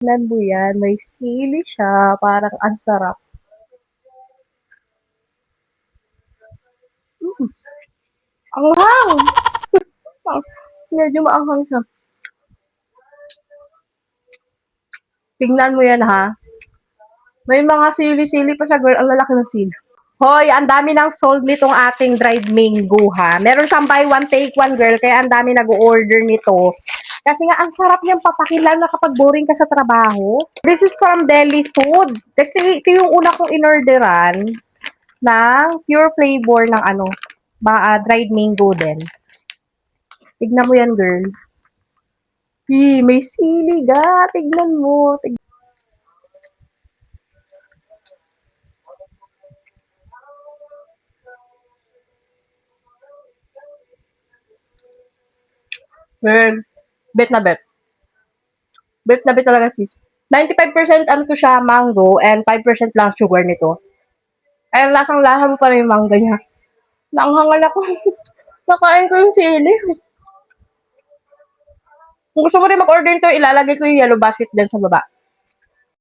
Tignan mo yan, may sili siya, parang ang sarap. Mm, anghang! Medyo maanghang siya. Tingnan mo yan ha. May mga sili-sili pa siya, girl. Ang lalaki ng sili. Hoy, ang dami ng sold nitong ating dried mango ha. Meron siyang buy one take one, girl, kaya ang dami nag-order nito. Kasi nga ang sarap niyang papakilan na kapag boring ka sa trabaho. This is from Deli Food. Kasi ito yung una kong inorderan ng pure flavor ng dried mango din. Tignan mo yan, girl. May sili ga. Tignan mo. Girl, bet na bet. Bet na bet talaga sis. 95% ano to siya, mango, and 5% lang sugar nito. Ay, lasang-lasa mo pa rin yung mangga niya. Naanghangal ako. Nakain ko yung sili. Kung gusto mo rin mag-order nito, ilalagay ko yung yellow basket dyan sa baba.